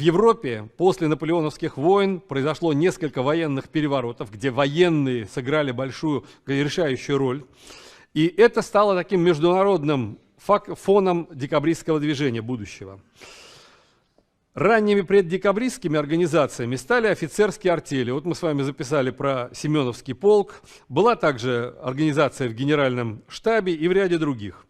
Европе после наполеоновских войн произошло несколько военных переворотов, где военные сыграли большую решающую роль. И это стало таким международным фоном декабристского движения будущего. Ранними преддекабристскими организациями стали офицерские артели. Вот мы с вами записали про Семеновский полк. Была также организация в Генеральном штабе и в ряде других.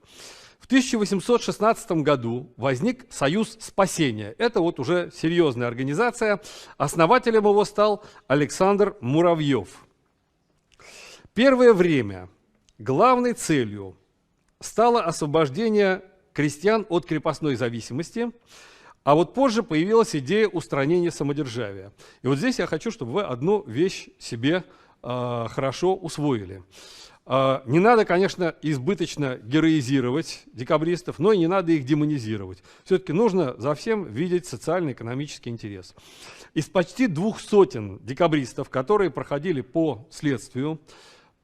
В 1816 году возник Союз спасения. Это вот уже серьезная организация. Основателем его стал Александр Муравьев. Первое время главной целью стало освобождение крестьян от крепостной зависимости, а вот позже появилась идея устранения самодержавия. И вот здесь я хочу, чтобы вы одну вещь себе хорошо усвоили. Не надо, конечно, избыточно героизировать декабристов, но и не надо их демонизировать. Все-таки нужно за всем видеть социально-экономический интерес. Из почти 200 декабристов, которые проходили по следствию,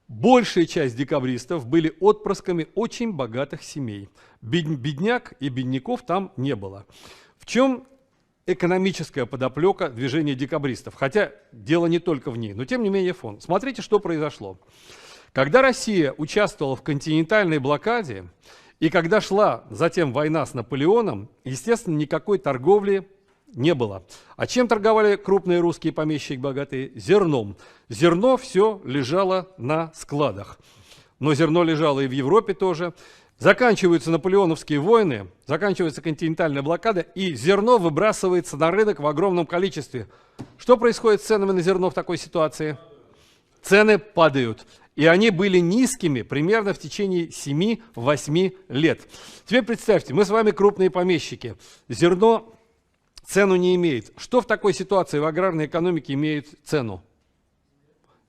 большая часть декабристов были отпрысками очень богатых семей. Бедняк и бедняков там не было. В чем экономическая подоплека движения декабристов? Хотя дело не только в ней, но тем не менее фон. Смотрите, что произошло. Когда Россия участвовала в континентальной блокаде, и когда шла затем война с Наполеоном, естественно, никакой торговли не было. А чем торговали крупные русские помещики богатые? Зерном. Зерно все лежало на складах. Но зерно лежало и в Европе тоже. Заканчиваются наполеоновские войны, заканчивается континентальная блокада, и зерно выбрасывается на рынок в огромном количестве. Что происходит с ценами на зерно в такой ситуации? Цены падают. И они были низкими примерно в течение 7-8 лет. Теперь представьте, мы с вами крупные помещики. Зерно цену не имеет. Что в такой ситуации в аграрной экономике имеет цену?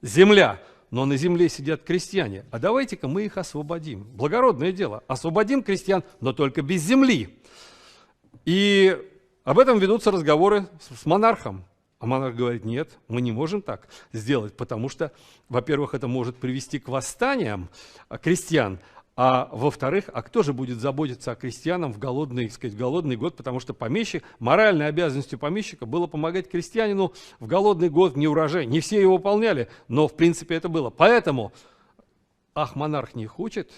Земля. Но на земле сидят крестьяне. А давайте-ка мы их освободим. Благородное дело. Освободим крестьян, но только без земли. И об этом ведутся разговоры с монархом. А монарх говорит: нет, мы не можем так сделать, потому что, во-первых, это может привести к восстаниям крестьян, а во-вторых, а кто же будет заботиться о крестьянам в голодный, так сказать, в голодный год, потому что помещик, моральной обязанностью помещика было помогать крестьянину в голодный год, в неурожай. Не все его выполняли, но в принципе это было. Поэтому, монарх не хочет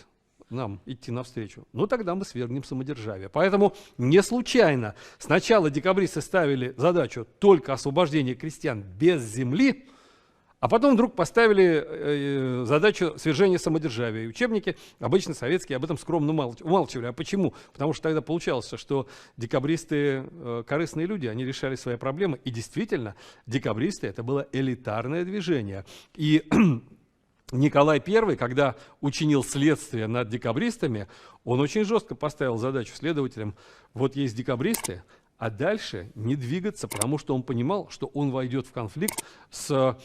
нам идти навстречу, ну тогда мы свергнем самодержавие. Поэтому не случайно сначала декабристы ставили задачу только освобождения крестьян без земли, а потом вдруг поставили задачу свержения самодержавия. И учебники, обычно советские, об этом скромно умалчивали. А почему? Потому что тогда получалось, что декабристы корыстные люди, они решали свои проблемы. И действительно, декабристы — это было элитарное движение. И Николай I, когда учинил следствие над декабристами, он очень жестко поставил задачу следователям: вот есть декабристы, а дальше не двигаться, потому что он понимал, что он войдет в конфликт с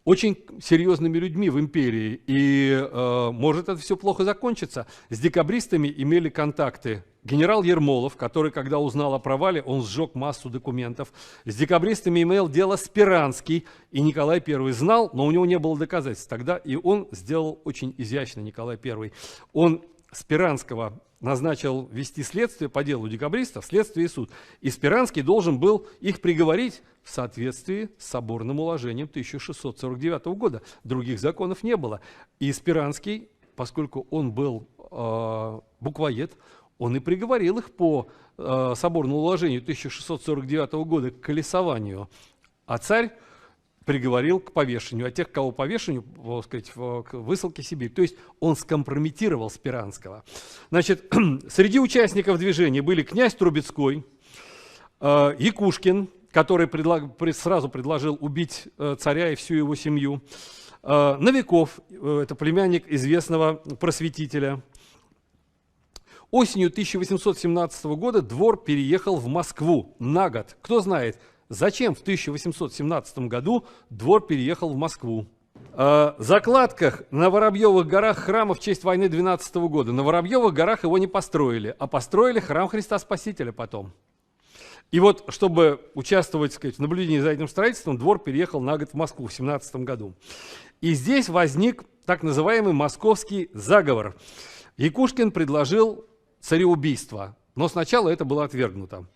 очень серьезными людьми в империи, и может это все плохо закончиться. С декабристами имели контакты генерал Ермолов, который, когда узнал о провале, он сжег массу документов. С декабристами имел дело Спиранский, и Николай I знал, но у него не было доказательств тогда, и он сделал очень изящно, Николай I. Он Спиранского назначил вести следствие по делу декабристов, следствие и суд. И Спиранский должен был их приговорить в соответствии с соборным уложением 1649 года. Других законов не было. И Спиранский, поскольку он был буквоед, он и приговорил их по соборному уложению 1649 года к колесованию. А царь приговорил к повешению, а тех, кого повешению, так сказать, к высылке в Сибирь. То есть он скомпрометировал Спиранского. Значит, среди участников движения были князь Трубецкой, Якушкин, который сразу предложил убить царя и всю его семью, Новиков, это племянник известного просветителя. Осенью 1817 года двор переехал в Москву на год. Кто знает, зачем в 1817 году двор переехал в Москву? В закладках на Воробьевых горах храма в честь войны 12 года. На Воробьевых горах его не построили, а построили храм Христа Спасителя потом. И вот, чтобы участвовать, так сказать, в наблюдении за этим строительством, двор переехал на год в Москву в 17 году. И здесь возник так называемый московский заговор. Якушкин предложил цареубийство, но сначала это было отвергнуто.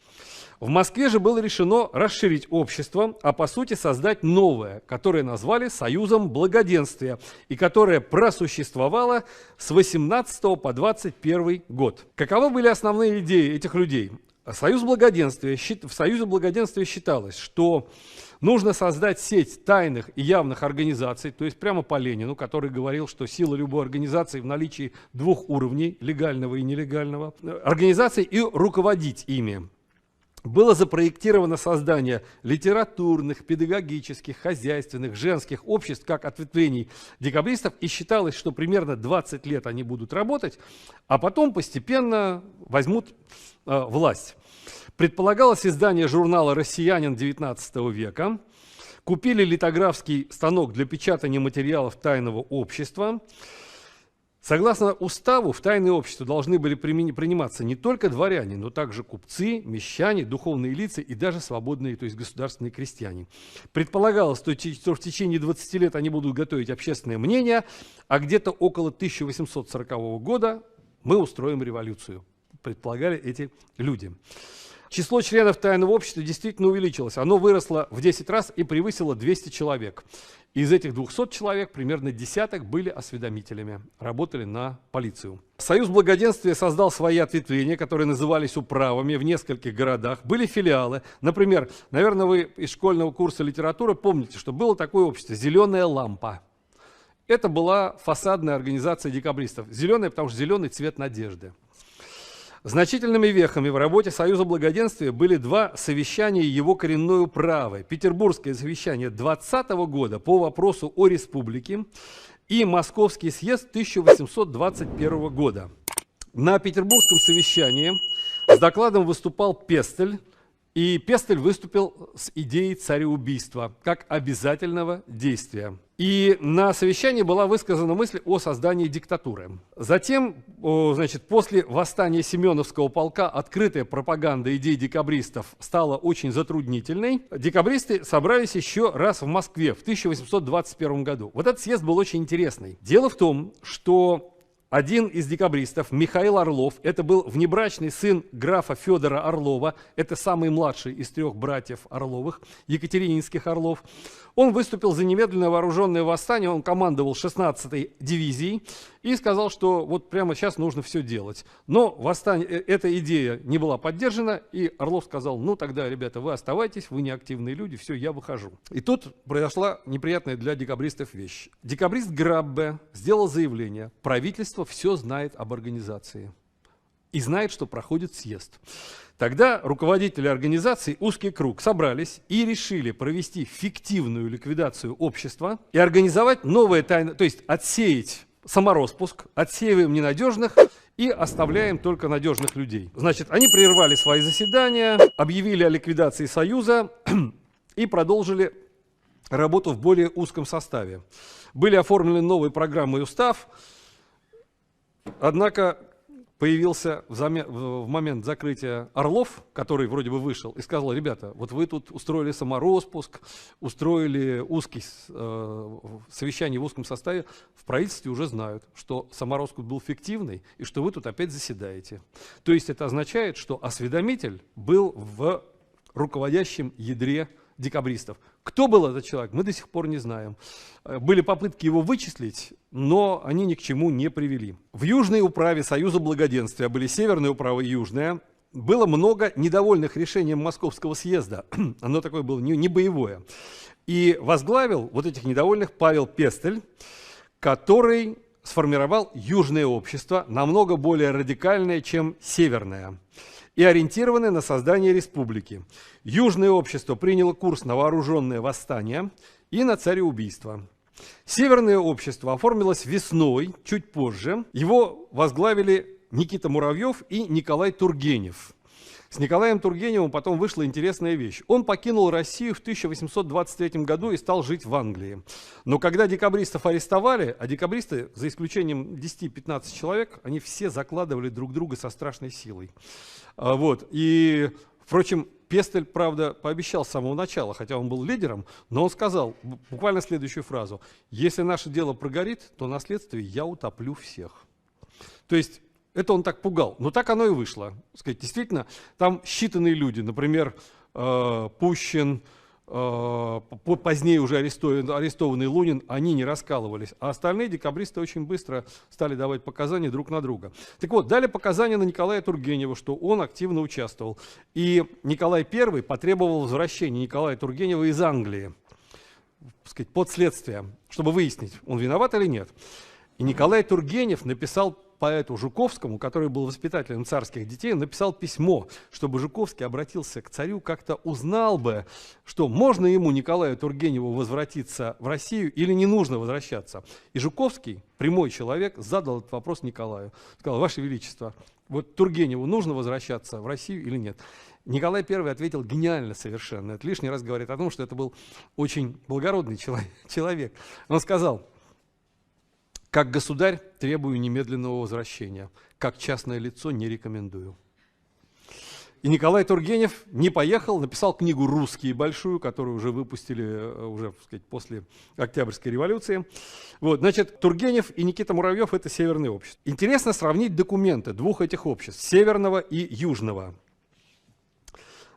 В Москве же было решено расширить общество, а по сути создать новое, которое назвали Союзом Благоденствия, и которое просуществовало с 18 по 21 год. Каковы были основные идеи этих людей? В Союзе Благоденствия считалось, что нужно создать сеть тайных и явных организаций, то есть прямо по Ленину, который говорил, что сила любой организации в наличии двух уровней, легального и нелегального, организаций и руководить ими. Было запроектировано создание литературных, педагогических, хозяйственных, женских обществ как ответвлений декабристов, и считалось, что примерно 20 лет они будут работать, а потом постепенно возьмут власть. Предполагалось издание журнала «Россиянин» XIX века, купили литографский станок для печатания материалов тайного общества. Согласно уставу, в тайное общество должны были приниматься не только дворяне, но также купцы, мещане, духовные лица и даже свободные, то есть государственные крестьяне. Предполагалось, что в течение 20 лет они будут готовить общественное мнение, а где-то около 1840 года мы устроим революцию, предполагали эти люди. Число членов тайного общества действительно увеличилось. Оно выросло в 10 раз и превысило 200 человек. Из этих 200 человек примерно десяток были осведомителями, работали на полицию. Союз Благоденствия создал свои ответвления, которые назывались управами в нескольких городах. Были филиалы. Например, наверное, вы из школьного курса литературы помните, что было такое общество «Зеленая лампа». Это была фасадная организация декабристов. Зеленая, потому что зеленый цвет надежды. Значительными вехами в работе Союза Благоденствия были два совещания его коренной управы. Петербургское совещание 20 года по вопросу о республике и Московский съезд 1821 года. На Петербургском совещании с докладом выступал Пестель, и Пестель выступил с идеей цареубийства как обязательного действия. И на совещании была высказана мысль о создании диктатуры. Затем, значит, после восстания Семеновского полка открытая пропаганда идей декабристов стала очень затруднительной. Декабристы собрались еще раз в Москве в 1821 году. Вот этот съезд был очень интересный. Дело в том, что один из декабристов, Михаил Орлов, это был внебрачный сын графа Федора Орлова, это самый младший из трех братьев Орловых, екатерининских Орлов. Он выступил за немедленное вооруженное восстание, он командовал 16-й дивизией и сказал, что вот прямо сейчас нужно все делать. Но эта идея не была поддержана, и Орлов сказал: ну тогда, ребята, вы оставайтесь, вы не активные люди, все, я выхожу. И тут произошла неприятная для декабристов вещь. Декабрист Граббе сделал заявление: правительство все знает об организации и знает, что проходит съезд. Тогда руководители организации, узкий круг, собрались и решили провести фиктивную ликвидацию общества и организовать новое тайное, то есть отсеять самороспуск, отсеиваем ненадежных и оставляем только надежных людей. Значит, они прервали свои заседания, объявили о ликвидации Союза и продолжили работу в более узком составе. Были оформлены новые программы и устав, однако появился в момент закрытия Орлов, который вроде бы вышел, и сказал: ребята, вот вы тут устроили самороспуск, устроили совещание в узком составе, в правительстве уже знают, что самороспуск был фиктивный и что вы тут опять заседаете. То есть это означает, что осведомитель был в руководящем ядре декабристов. Кто был этот человек, мы до сих пор не знаем. Были попытки его вычислить, но они ни к чему не привели. В Южной управе Союза Благоденствия, были Северная управа и Южная, было много недовольных решением Московского съезда. Оно такое было не боевое. И возглавил вот этих недовольных Павел Пестель, который сформировал Южное общество, намного более радикальное, чем Северное, и ориентированное на создание республики. Южное общество приняло курс на вооруженное восстание и на цареубийство. Северное общество оформилось весной, чуть позже. Его возглавили Никита Муравьев и Николай Тургенев. С Николаем Тургеневым потом вышла интересная вещь. Он покинул Россию в 1823 году и стал жить в Англии. Но когда декабристов арестовали, а декабристы, за исключением 10-15 человек, они все закладывали друг друга со страшной силой. Вот. И, впрочем, Пестель, правда, пообещал с самого начала, хотя он был лидером, но он сказал буквально следующую фразу: если наше дело прогорит, то на следствии я утоплю всех. То есть Это он так пугал. Но так оно и вышло. Сказать, действительно, там считанные люди, например, Пущин, позднее уже арестованный Лунин, они не раскалывались. А остальные декабристы очень быстро стали давать показания друг на друга. Так вот, дали показания на Николая Тургенева, что он активно участвовал. И Николай I потребовал возвращения Николая Тургенева из Англии, так сказать, под следствием, чтобы выяснить, он виноват или нет. И Николай Тургенев написал поэту Жуковскому, который был воспитателем царских детей, написал письмо, чтобы Жуковский обратился к царю, как-то узнал бы, что можно ему, Николаю Тургеневу, возвратиться в Россию или не нужно возвращаться. И Жуковский, прямой человек, задал этот вопрос Николаю. Сказал: Ваше Величество, вот Тургеневу нужно возвращаться в Россию или нет? Николай I ответил гениально совершенно. Это лишний раз говорит о том, что это был очень благородный человек. Он сказал: как государь требую немедленного возвращения, как частное лицо не рекомендую. И Николай Тургенев не поехал, написал книгу «Русские» большую, которую уже выпустили уже, так сказать, после Октябрьской революции. Вот, значит, Тургенев и Никита Муравьев – это северное общество. Интересно сравнить документы двух этих обществ, северного и южного.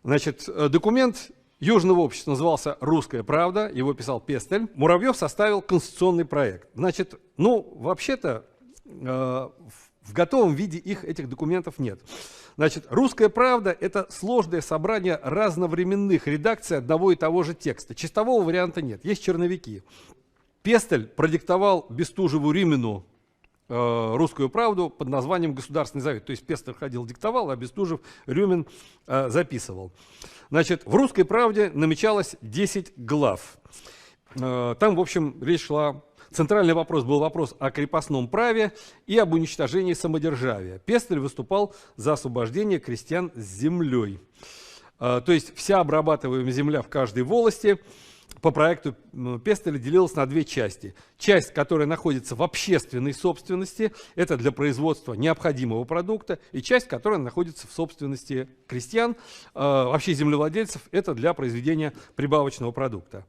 Значит, документ южного общества назывался «Русская правда», его писал Пестель. Муравьев составил конституционный проект. Значит, ну, вообще-то, в готовом виде этих документов нет. Значит, «Русская правда» — это сложное собрание разновременных редакций одного и того же текста. Чистового варианта нет, есть черновики. Пестель продиктовал Бестужеву-Рюмину «Русскую правду» под названием «Государственный завет». То есть Пестель ходил, диктовал, а Бестужев, Рюмин записывал. Значит, в «Русской правде» намечалось 10 глав. Там, в общем, речь шла... Центральный вопрос был вопрос о крепостном праве и об уничтожении самодержавия. Пестель выступал за освобождение крестьян с землей. То есть вся обрабатываемая земля в каждой волости по проекту Пестеля делилась на две части. Часть, которая находится в общественной собственности, это для производства необходимого продукта, и часть, которая находится в собственности крестьян, вообще землевладельцев, это для произведения прибавочного продукта.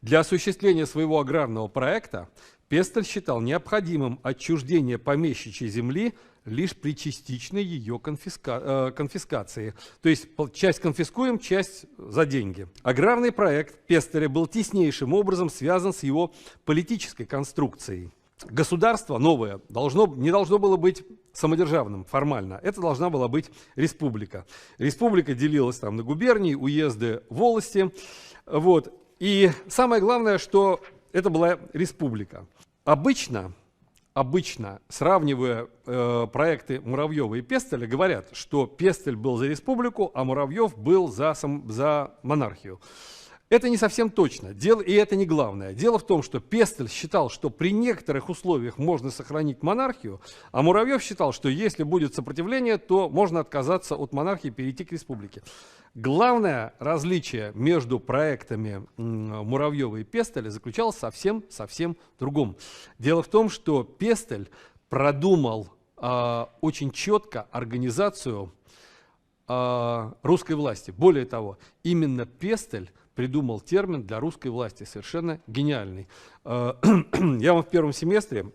Для осуществления своего аграрного проекта Пестель считал необходимым отчуждение помещичьей земли лишь при частичной ее конфискации. То есть часть конфискуем, часть за деньги. Аграрный проект Пестеля был теснейшим образом связан с его политической конструкцией. Государство новое не должно было быть самодержавным формально. Это должна была быть республика. Республика делилась там на губернии, уезды, волости. Вот. И самое главное, что это была республика. Обычно сравнивая проекты Муравьева и Пестеля, говорят, что Пестель был за республику, а Муравьев был за монархию. Это не совсем точно, и это не главное. Дело в том, что Пестель считал, что при некоторых условиях можно сохранить монархию, а Муравьев считал, что если будет сопротивление, то можно отказаться от монархии и перейти к республике. Главное различие между проектами Муравьева и Пестеля заключалось совсем в другом. Дело в том, что Пестель продумал очень четко организацию русской власти. Более того, именно Пестель придумал термин для русской власти, совершенно гениальный. Я вам в первом семестре,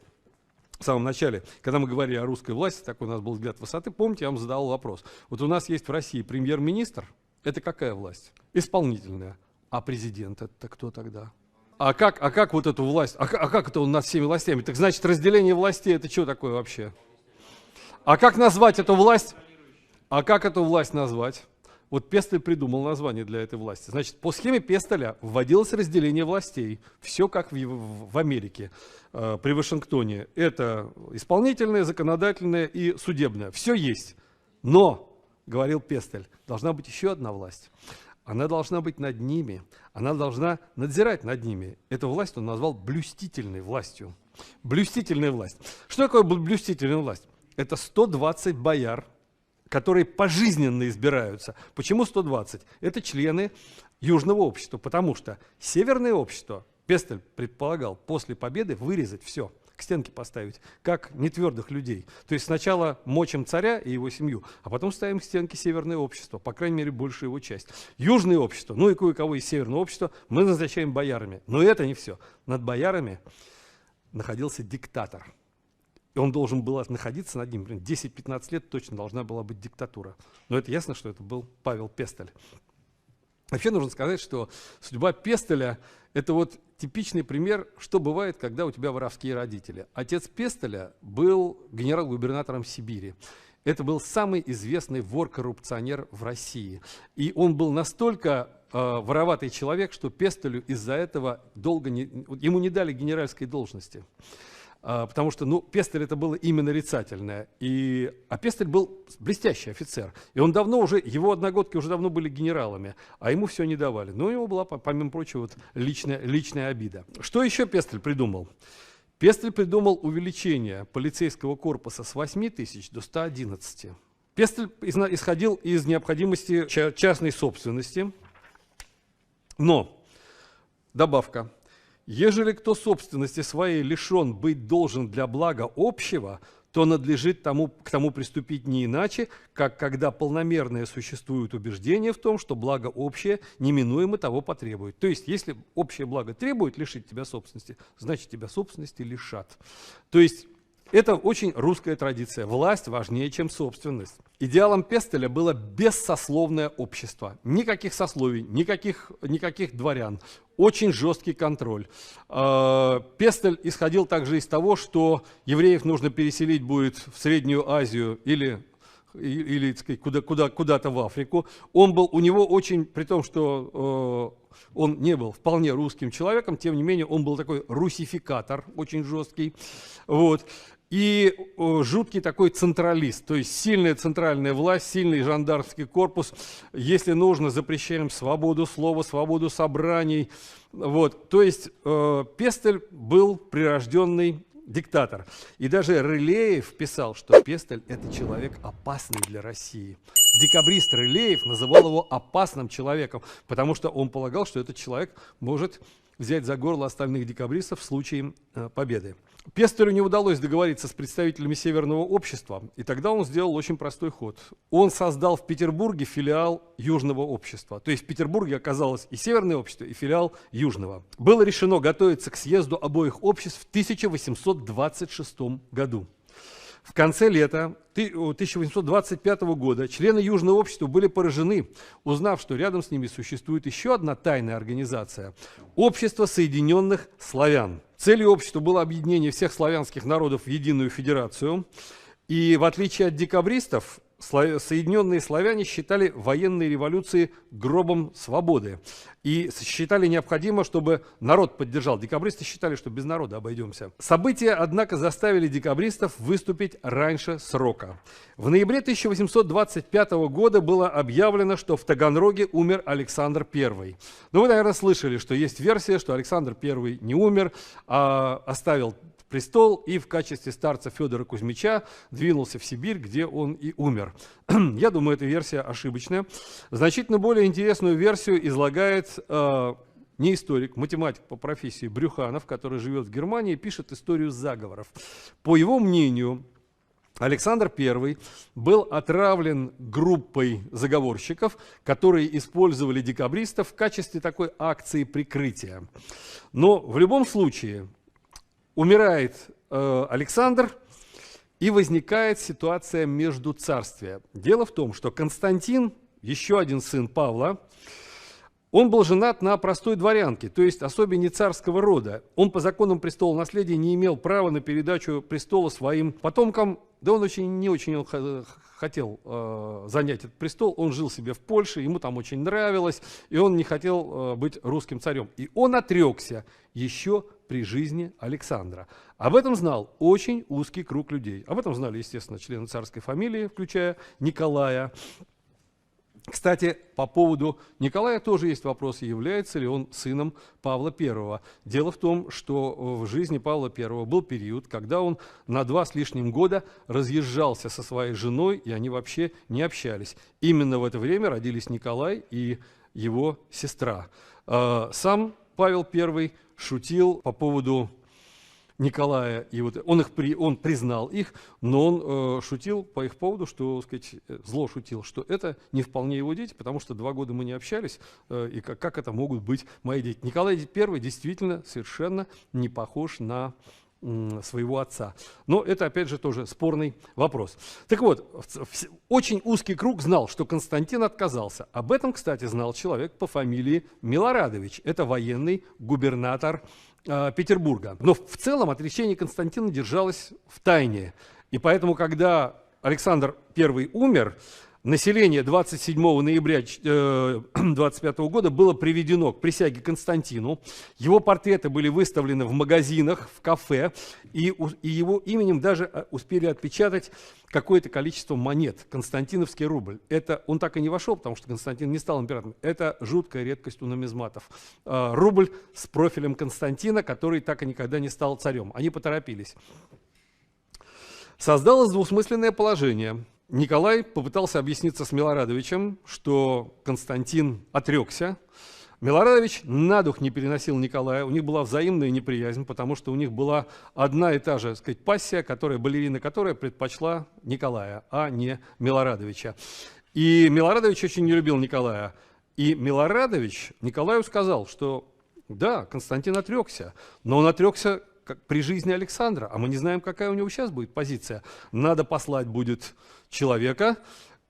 в самом начале, когда мы говорили о русской власти, такой у нас был взгляд высоты, помните, я вам задал вопрос. Вот у нас есть в России премьер-министр, это какая власть? Исполнительная. А президент это кто тогда? А как вот эту власть? А как это у нас всеми властями? Так значит, разделение властей это что такое вообще? А как назвать эту власть? А как эту власть назвать? Вот Пестель придумал название для этой власти. Значит, по схеме Пестеля вводилось разделение властей. Все как в Америке, при Вашингтоне. Это исполнительное, законодательное и судебное. Все есть. Но, говорил Пестель, должна быть еще одна власть. Она должна быть над ними. Она должна надзирать над ними. Эту власть он назвал блюстительной властью. Блюстительная власть. Что такое блюстительная власть? Это 120 бояр, которые пожизненно избираются. Почему 120? Это члены южного общества, потому что северное общество, Пестель предполагал, после победы вырезать все, к стенке поставить, как нетвердых людей. То есть сначала мочим царя и его семью, а потом ставим к стенке северное общество, по крайней мере, большую его часть. Южное общество, ну и кое-кого из северного общества мы назначаем боярами. Но это не все. Над боярами находился диктатор. и он должен был находиться над ним. 10-15 лет точно должна была быть диктатура. Но это ясно, что это был Павел Пестель. Вообще нужно сказать, что судьба Пестеля – это вот типичный пример, что бывает, когда у тебя воровские родители. Отец Пестеля был генерал-губернатором Сибири. Это был самый известный вор-коррупционер в России. И он был настолько вороватый человек, что Пестелю из-за этого ему не дали генеральской должности. Потому что, Пестель это было имя нарицательное. А Пестель был блестящий офицер. И он давно уже, его одногодки уже давно были генералами, а ему все не давали. Но у него была, помимо прочего, вот личная обида. Что еще Пестель придумал? Пестель придумал увеличение полицейского корпуса с 8 тысяч до 111. Пестель исходил из необходимости частной собственности. Но, добавка. Ежели кто собственности своей лишен быть должен для блага общего, то надлежит к тому приступить не иначе, как когда полномерное существует убеждение в том, что благо общее неминуемо того потребует. То есть, если общее благо требует лишить тебя собственности, значит тебя собственности лишат. То есть, это очень русская традиция. Власть важнее, чем собственность. Идеалом Пестеля было бессословное общество. Никаких сословий, никаких дворян. Очень жесткий контроль. Пестель исходил также из того, что евреев нужно переселить будет в Среднюю Азию или куда-то в Африку. У него очень, при том, что он не был вполне русским человеком, тем не менее он был такой русификатор, очень жесткий. Вот. И жуткий такой централист, то есть сильная центральная власть, сильный жандармский корпус. Если нужно, запрещаем свободу слова, свободу собраний. Вот. То есть Пестель был прирожденный диктатор. И даже Рылеев писал, что Пестель – это человек опасный для России. Декабрист Рылеев называл его опасным человеком, потому что он полагал, что этот человек может взять за горло остальных декабристов в случае победы. Пестелю не удалось договориться с представителями Северного общества, и тогда он сделал очень простой ход. Он создал в Петербурге филиал Южного общества. То есть в Петербурге оказалось и Северное общество, и филиал Южного. Было решено готовиться к съезду обоих обществ в 1826 году. В конце лета 1825 года члены Южного общества были поражены, узнав, что рядом с ними существует еще одна тайная организация – Общество Соединенных Славян. Целью общества было объединение всех славянских народов в единую федерацию. И в отличие от декабристов, Соединенные славяне считали военные революции гробом свободы. И считали необходимо, чтобы народ поддержал. Декабристы считали, что без народа обойдемся. События, однако, заставили декабристов выступить раньше срока. В ноябре 1825 года было объявлено, что в Таганроге умер Александр I. Ну, вы, наверное, слышали, что есть версия, что Александр I не умер, а оставил престол и в качестве старца Федора Кузьмича двинулся в Сибирь, где он и умер. Я думаю, эта версия ошибочная. Значительно более интересную версию излагает не историк, математик по профессии Брюханов, который живет в Германии и пишет историю заговоров. По его мнению, Александр I был отравлен группой заговорщиков, которые использовали декабристов в качестве такой акции прикрытия. Но в любом случае умирает Александр, и возникает ситуация междуцарствия. Дело в том, что Константин, еще один сын Павла, он был женат на простой дворянке, то есть особе не царского рода. Он по законам престола наследия не имел права на передачу престола своим потомкам. Да он не очень хотел занять этот престол, он жил себе в Польше, ему там очень нравилось, и он не хотел быть русским царем. И он отрекся еще при жизни Александра. Об этом знал очень узкий круг людей. Об этом знали, естественно, члены царской фамилии, включая Николая. Кстати, по поводу Николая тоже есть вопрос, является ли он сыном Павла I. Дело в том, что в жизни Павла I был период, когда он на 2 с лишним года разъезжался со своей женой, и они вообще не общались. Именно в это время родились Николай и его сестра. Сам Павел I шутил по поводу Николая, и вот он признал их, но он шутил по их поводу, что, сказать, зло шутил, что это не вполне его дети, потому что 2 года мы не общались, и как это могут быть мои дети. Николай I действительно совершенно не похож на своего отца. Но это, опять же, тоже спорный вопрос. Так вот, очень узкий круг знал, что Константин отказался. Об этом, кстати, знал человек по фамилии Милорадович. Это военный губернатор Петербурга. Но в целом отречение Константина держалось в тайне. И поэтому, когда Александр I умер, население 27 ноября 25 года было приведено к присяге Константину. Его портреты были выставлены в магазинах, в кафе, и его именем даже успели отпечатать какое-то количество монет. Константиновский рубль. Это он так и не вошел, потому что Константин не стал императором. Это жуткая редкость у нумизматов. Рубль с профилем Константина, который так и никогда не стал царем. Они поторопились. Создалось двусмысленное положение. Николай попытался объясниться с Милорадовичем, что Константин отрекся. Милорадович на дух не переносил Николая, у них была взаимная неприязнь, потому что у них была одна и та же, так сказать, пассия, балерина которая предпочла Николая, а не Милорадовича. И Милорадович очень не любил Николая. И Милорадович Николаю сказал, что да, Константин отрекся, но он отрекся как при жизни Александра, а мы не знаем, какая у него сейчас будет позиция. Надо послать будет человека,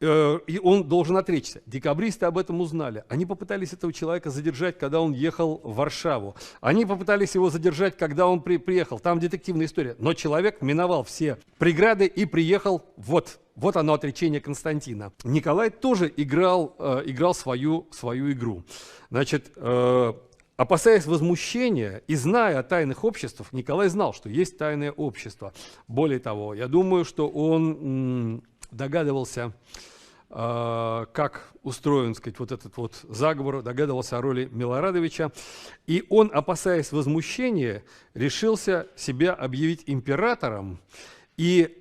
и он должен отречься. Декабристы об этом узнали. Они попытались этого человека задержать, когда он ехал в Варшаву. Они попытались его задержать, когда он приехал. Там детективная история. Но человек миновал все преграды и приехал. Вот оно, отречение Константина. Николай тоже играл свою игру. Значит, опасаясь возмущения и зная о тайных обществах, Николай знал, что есть тайное общество. Более того, я думаю, что он догадывался, как устроен, так сказать, вот этот вот заговор, догадывался о роли Милорадовича. И он, опасаясь возмущения, решился себя объявить императором. И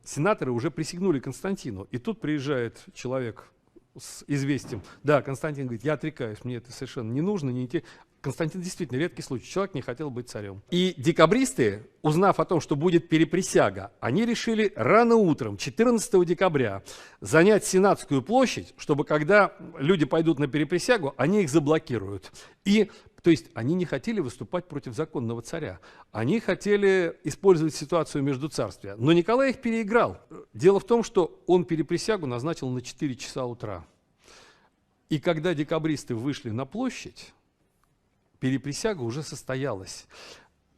сенаторы уже присягнули Константину. И тут приезжает человек с известием. Да, Константин говорит, я отрекаюсь, мне это совершенно не нужно, не идти. Константин действительно редкий случай, человек не хотел быть царем. И декабристы, узнав о том, что будет переприсяга, они решили рано утром, 14 декабря, занять Сенатскую площадь, чтобы когда люди пойдут на переприсягу, они их заблокируют. То есть они не хотели выступать против законного царя, они хотели использовать ситуацию между царствия. Но Николай их переиграл. Дело в том, что он переприсягу назначил на 4 часа утра. И когда декабристы вышли на площадь, переприсяга уже состоялась.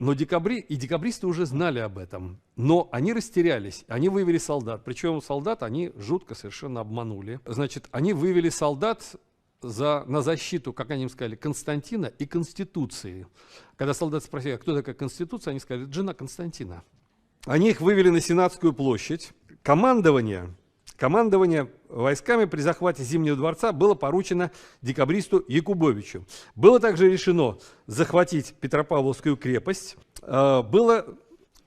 Но декабристы уже знали об этом. Но они растерялись, они вывели солдат. Причем солдат они жутко совершенно обманули. Значит, они вывели солдат на защиту, как они им сказали, Константина и Конституции. Когда солдаты спросили, кто такая Конституция, они сказали, это жена Константина. Они их вывели на Сенатскую площадь. Командование войсками при захвате Зимнего дворца было поручено декабристу Якубовичу. Было также решено захватить Петропавловскую крепость. Было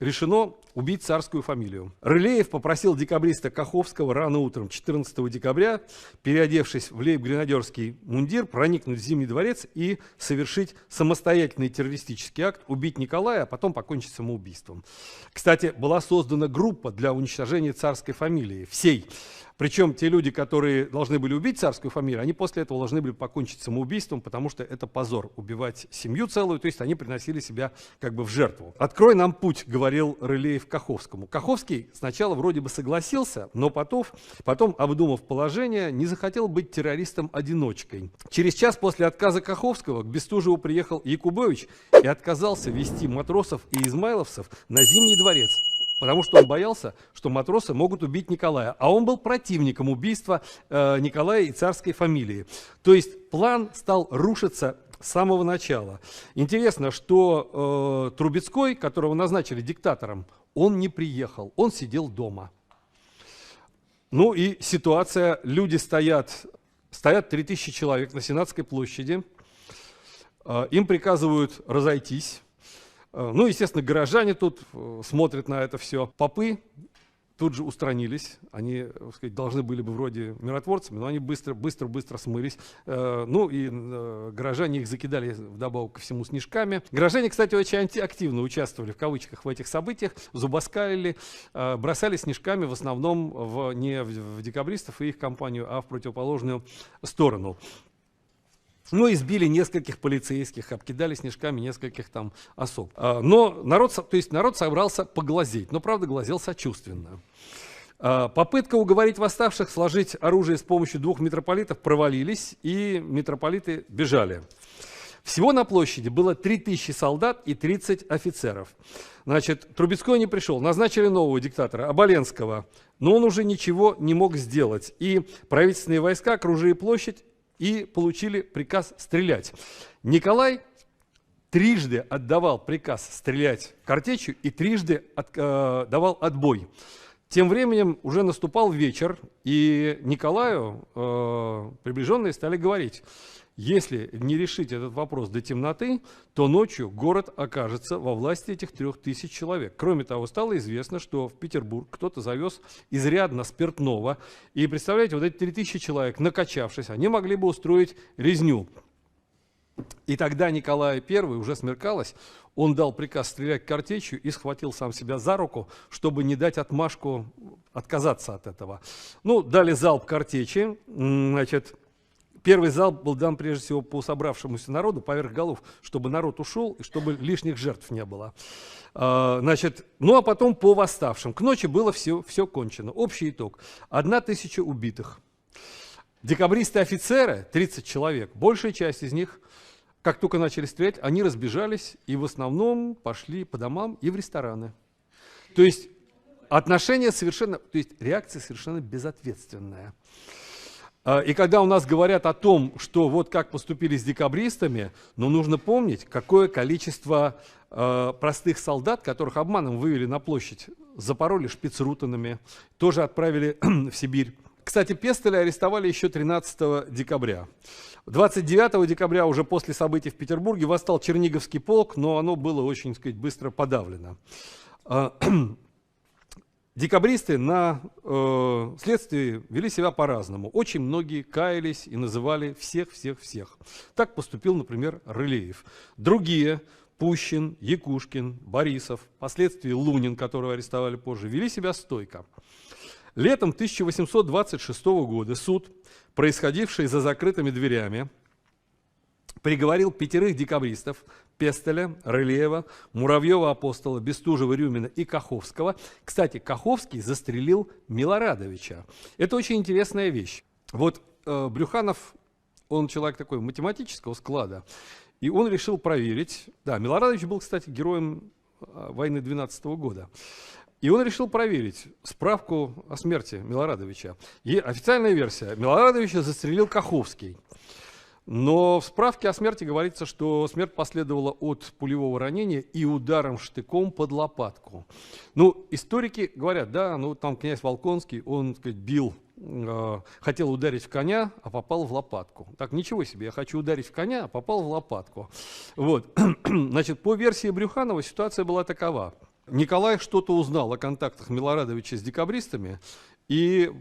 решено убить царскую фамилию. Рылеев попросил декабриста Каховского рано утром 14 декабря, переодевшись в лейб-гренадерский мундир, проникнуть в Зимний дворец и совершить самостоятельный террористический акт, убить Николая, а потом покончить самоубийством. Кстати, была создана группа для уничтожения царской фамилии, всей. Причем те люди, которые должны были убить царскую фамилию, они после этого должны были покончить самоубийством, потому что это позор, убивать семью целую, то есть они приносили себя как бы в жертву. «Открой нам путь», — говорил Рылеев Каховскому. Каховский сначала вроде бы согласился, но потом, обдумав положение, не захотел быть террористом-одиночкой. Через час после отказа Каховского к Бестужеву приехал Якубович и отказался вести матросов и измайловцев на Зимний дворец, потому что он боялся, что матросы могут убить Николая. А он был противником убийства Николая и царской фамилии. То есть план стал рушиться с самого начала. Интересно, что Трубецкой, которого назначили диктатором, он не приехал, он сидел дома. Ну и ситуация, люди стоят 3000 человек на Сенатской площади, им приказывают разойтись. Ну, естественно, горожане тут смотрят на это все. Попы тут же устранились. Они, так сказать, должны были бы вроде миротворцами, но они быстро смылись. Ну и горожане их закидали вдобавок ко всему снежками. Горожане, кстати, очень активно участвовали в кавычках в этих событиях, зубоскалили, бросали снежками в основном не в декабристов и их компанию, а в противоположную сторону. Ну, избили нескольких полицейских, обкидали снежками нескольких там особ. Но народ собрался поглазеть, но, правда, глазел сочувственно. Попытка уговорить восставших сложить оружие с помощью 2 митрополитов провалились, и митрополиты бежали. Всего на площади было 3000 солдат и 30 офицеров. Значит, Трубецкой не пришел, назначили нового диктатора, Оболенского, но он уже ничего не мог сделать. И правительственные войска окружили площадь и получили приказ стрелять. Николай трижды отдавал приказ стрелять картечью и трижды давал отбой. Тем временем уже наступал вечер, и Николаю приближенные стали говорить: если не решить этот вопрос до темноты, то ночью город окажется во власти этих 3000 человек. Кроме того, стало известно, что в Петербург кто-то завез изрядно спиртного. И представляете, вот эти 3000 человек, накачавшись, они могли бы устроить резню. И тогда Николай I, уже смеркалось, он дал приказ стрелять картечью и схватил сам себя за руку, чтобы не дать отмашку отказаться от этого. Ну, дали залп картечи, значит, первый залп был дан прежде всего по собравшемуся народу, поверх голов, чтобы народ ушел и чтобы лишних жертв не было. Значит, ну а потом по восставшим. К ночи было все кончено. Общий итог: 1000 убитых. Декабристы-офицеры, 30 человек, большая часть из них, как только начали стрелять, они разбежались и в основном пошли по домам и в рестораны. То есть реакция совершенно безответственная. И когда у нас говорят о том, что вот как поступили с декабристами, но нужно помнить, какое количество простых солдат, которых обманом вывели на площадь, запороли шпицрутенами, тоже отправили в Сибирь. Кстати, Пестеля арестовали еще 13 декабря. 29 декабря, уже после событий в Петербурге, восстал Черниговский полк, но оно было очень, так сказать, быстро подавлено. Декабристы на следствии вели себя по-разному. Очень многие каялись и называли всех. Так поступил, например, Рылеев. Другие, Пущин, Якушкин, Борисов, впоследствии Лунин, которого арестовали позже, вели себя стойко. Летом 1826 года суд, происходивший за закрытыми дверями, приговорил 5 декабристов: Пестеля, Рылеева, Муравьева-Апостола, Бестужева-Рюмина и Каховского. Кстати, Каховский застрелил Милорадовича. Это очень интересная вещь. Вот Брюханов, он человек такой математического склада, и он решил проверить. Да, Милорадович был, кстати, героем войны 12 года. И он решил проверить справку о смерти Милорадовича. И официальная версия: Милорадовича застрелил Каховский. Но в справке о смерти говорится, что смерть последовала от пулевого ранения и ударом штыком под лопатку. Ну, историки говорят, да, ну там князь Волконский, он, так сказать, бил, хотел ударить в коня, а попал в лопатку. Так, ничего себе, я хочу ударить в коня, а попал в лопатку. Вот. Значит, по версии Брюханова ситуация была такова. Николай что-то узнал о контактах Милорадовича с декабристами и,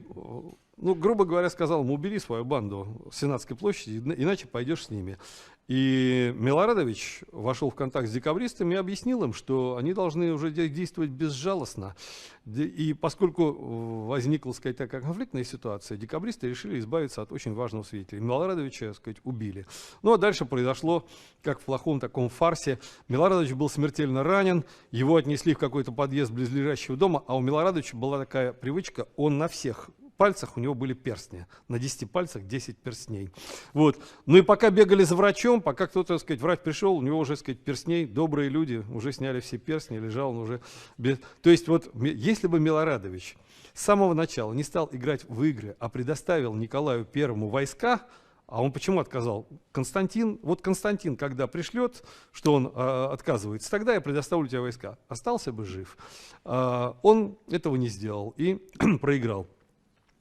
ну, грубо говоря, сказал ему: убери свою банду с Сенатской площади, иначе пойдешь с ними. И Милорадович вошел в контакт с декабристами и объяснил им, что они должны уже действовать безжалостно. И поскольку возникла, так сказать, такая конфликтная ситуация, декабристы решили избавиться от очень важного свидетеля. Милорадовича, так сказать, убили. Ну а дальше произошло, как в плохом таком фарсе. Милорадович был смертельно ранен, его отнесли в какой-то подъезд близлежащего дома, а у Милорадовича была такая привычка: он на всех пальцах у него были перстни, на 10 пальцах 10 перстней. Вот. Ну и пока бегали за врачом, пока кто-то, так сказать, врач пришел, у него уже, так сказать, перстней, добрые люди уже сняли все перстни, лежал он уже без... То есть вот если бы Милорадович с самого начала не стал играть в игры, а предоставил Николаю Первому войска, а он почему отказал? Константин, когда пришлет, что он отказывается, тогда я предоставлю тебе войска. Остался бы жив. Он этого не сделал и проиграл.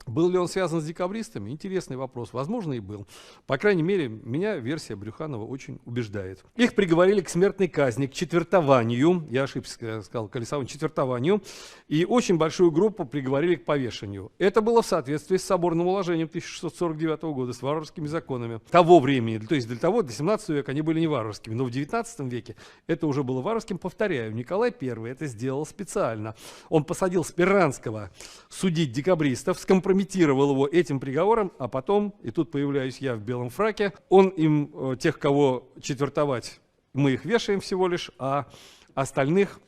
Был ли он связан с декабристами? Интересный вопрос. Возможно, и был. По крайней мере, меня версия Брюханова очень убеждает. Их приговорили к смертной казни, к четвертованию. Я ошибся, сказал Колесову, четвертованию. И очень большую группу приговорили к повешению. Это было в соответствии с соборным уложением 1649 года, с варварскими законами того времени. То есть до 17 века они были не варварскими. Но в 19 веке это уже было варварским. Повторяю, Николай I это сделал специально. Он посадил Спиранского судить декабристов, скомпрометировал скомпрометировал его этим приговором, а потом, и тут появляюсь я в белом фраке, он им, тех, кого четвертовать, мы их вешаем всего лишь, а остальных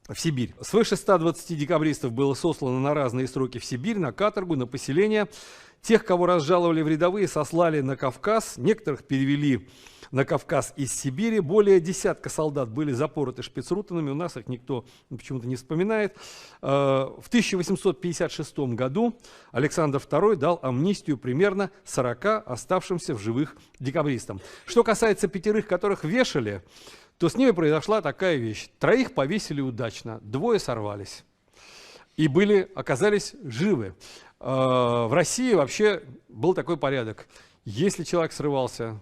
в Сибирь. Свыше 120 декабристов было сослано на разные сроки в Сибирь, на каторгу, на поселение. Тех, кого разжаловали в рядовые, сослали на Кавказ, некоторых перевели на Кавказ из Сибири. Более десятка солдат были запороты шпицрутенами, у нас их никто почему-то не вспоминает. В 1856 году Александр II дал амнистию примерно 40 оставшимся в живых декабристам. Что касается 5, которых вешали, то с ними произошла такая вещь. 3 повесили удачно, 2 сорвались и оказались живы. В России вообще был такой порядок. Если человек срывался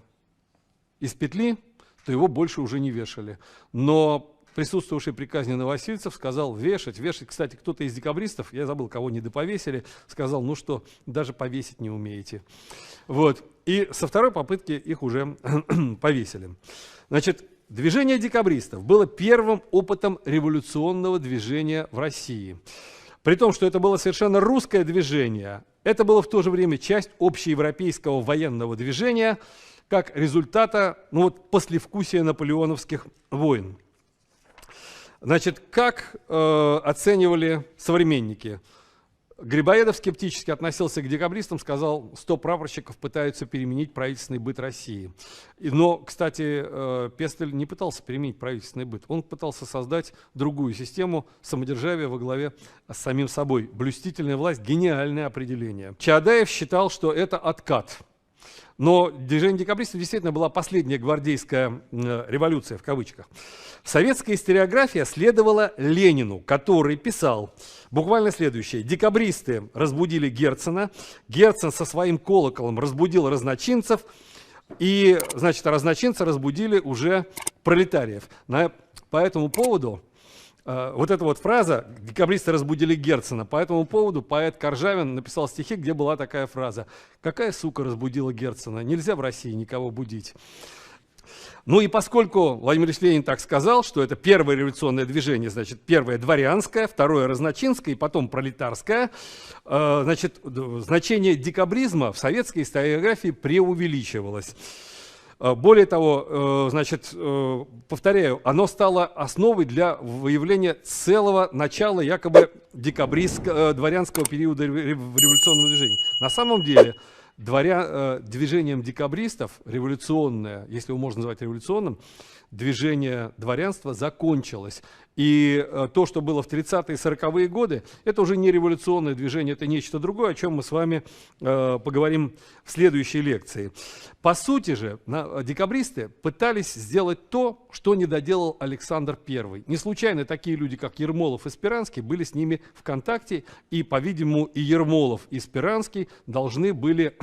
из петли, то его больше уже не вешали. Но присутствовавший при казни Новосильцев сказал вешать. Кстати, кто-то из декабристов, я забыл, кого не доповесили, сказал, ну что, даже повесить не умеете. Вот. И со 2-й попытки их уже повесили. Значит, движение декабристов было первым опытом революционного движения в России. При том, что это было совершенно русское движение, это было в то же время часть общеевропейского военного движения, как результата послевкусия наполеоновских войн. Значит, как оценивали современники? Грибоедов скептически относился к декабристам, сказал, 100 прапорщиков пытаются переменить правительственный быт России. Но, кстати, Пестель не пытался переменить правительственный быт, он пытался создать другую систему самодержавия во главе с самим собой. Блюстительная власть – гениальное определение. Чаадаев считал, что это откат. Но движение декабристов действительно была последняя гвардейская революция, в кавычках. Советская историография следовала Ленину, который писал буквально следующее. Декабристы разбудили Герцена, Герцен со своим колоколом разбудил разночинцев, и, значит, разночинцы разбудили уже пролетариев. По этому поводу вот эта вот фраза «декабристы разбудили Герцена», по этому поводу поэт Коржавин написал стихи, где была такая фраза: «Какая сука разбудила Герцена? Нельзя в России никого будить». Ну и поскольку Владимир Ильич Ленин так сказал, что это первое революционное движение, значит, первое дворянское, второе разночинское и потом пролетарское, значит, значение декабризма в советской историографии преувеличивалось. Более того, значит, повторяю, оно стало основой для выявления целого начала якобы дворянского периода революционного движения. На самом деле движением декабристов революционное, если его можно назвать революционным, движение дворянства закончилось. И то, что было в 30-е и 40-е годы, это уже не революционное движение, это нечто другое, о чем мы с вами поговорим в следующей лекции. По сути же, декабристы пытались сделать то, что не доделал Александр I. Не случайно такие люди, как Ермолов и Спиранский, были с ними в контакте, и, по-видимому, и Ермолов, и Спиранский должны были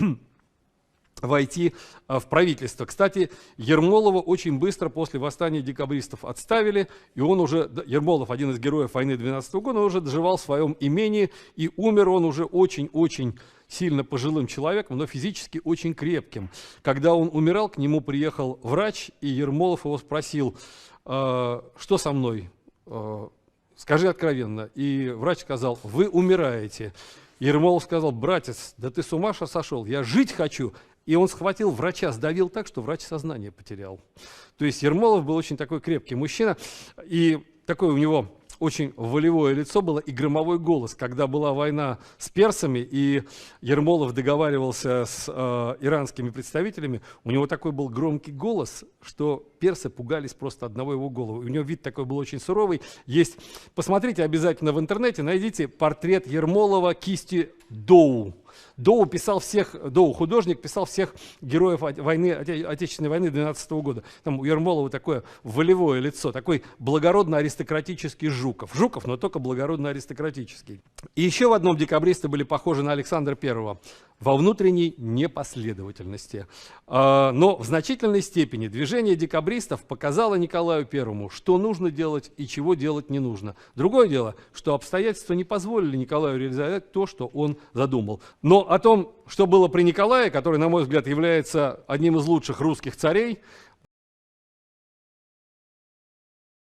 войти в правительство. Кстати, Ермолова очень быстро после восстания декабристов отставили, и он уже, Ермолов, один из героев войны 12 года, он уже доживал в своем имении, и умер он уже очень-очень сильно пожилым человеком, но физически очень крепким. Когда он умирал, к нему приехал врач, и Ермолов его спросил: что со мной? Скажи откровенно. И врач сказал: вы умираете. Ермолов сказал: братец, да ты с ума сошел, я жить хочу. И он схватил врача, сдавил так, что врач сознание потерял. То есть Ермолов был очень такой крепкий мужчина, и такой у него очень волевое лицо было и громовой голос. Когда была война с персами, и Ермолов договаривался с иранскими представителями, у него такой был громкий голос, что персы пугались просто одного его головы. У него вид такой был очень суровый. Посмотрите обязательно в интернете, найдите портрет Ермолова кисти Доу. Доу художник, писал всех героев войны, Отечественной войны 12 года. Там у Ермолова такое волевое лицо, такой благородно-аристократический Жуков. Жуков, но только благородно-аристократический. И еще в одном декабристы были похожи на Александра I во внутренней непоследовательности. Но в значительной степени движение декабристов показало Николаю I, что нужно делать и чего делать не нужно. Другое дело, что обстоятельства не позволили Николаю реализовать то, что он задумал. Но о том, что было при Николае, который, на мой взгляд, является одним из лучших русских царей,